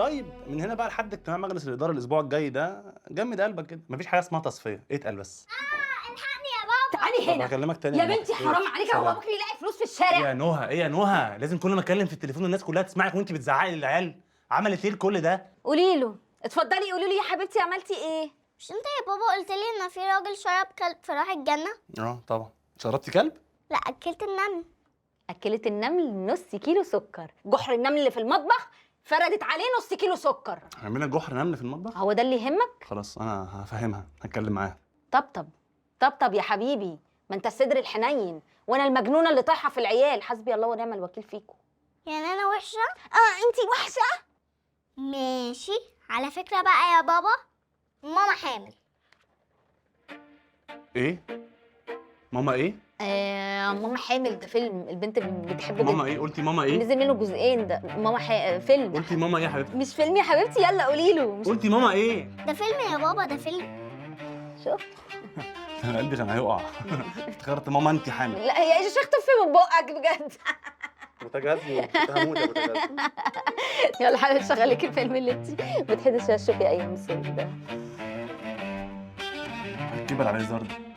طيب من هنا بقى لحد اجتماع مجلس الاداره الاسبوع الجاي ده جمد قلبك كده، مفيش حاجه اسمها تصفيه، اتقل بس. الحقني يا بابا. تعالي طب هنا هكلمك تاني يا بنتي، حرام عليكي، هو سلام. بكري يلاقي فلوس في ايه الشارع؟ يا نهى، ايه يا نهى، لازم كل ما اتكلم في التليفون والناس كلها تسمعك وانت بتزعقي للعيال؟ عملت ايه كل ده؟ قولي له، اتفضلي قولي له يا حبيبتي عملتي ايه؟ مش انت يا بابا قلت لي ان في راجل شرب كلب في راح الجنه؟ طبعا. شربتي كلب؟ لا، اكلت النمل. اكلت النمل نص كيلو سكر، جحر النمل اللي في المطبخ فردت عليه نص كيلو سكر. عاملين جحر نمل في المطبخ؟ هو ده اللي يهمك؟ خلاص انا هفهمها، هتكلم معاها. طبطب طبطب يا حبيبي، ما انت الصدر الحنين وانا المجنونه اللي طايحه في العيال. حسبي الله ونعم الوكيل فيكم. يعني انا وحشه؟ انتي وحشه. ماشي. على فكره بقى يا بابا، ماما حامل. ايه؟ ماما ايه؟ ماما حامل، ده فيلم البنت بتحبه ماما جدا. ايه؟ قلتي ماما ايه؟ نزل منه جزئين، ده ماما فيلم. قلتي ماما ايه يا حبيبتي؟ مش فيلم يا حبيبتي، يلا قولي له. قلتي ماما ايه؟ ده فيلم يا بابا، ده فيلم. شفت؟ انا قلبي كان هيقع. افتكرت ماما انت حامل. لا هي ايش اختفي من بقك بجد. متجاهل، هموت يا متجاهل. يلا حبيبتي شغليكي الفيلم اللي انت بتحبي تشوفي ايام السن ده. كبر على الهزار ده.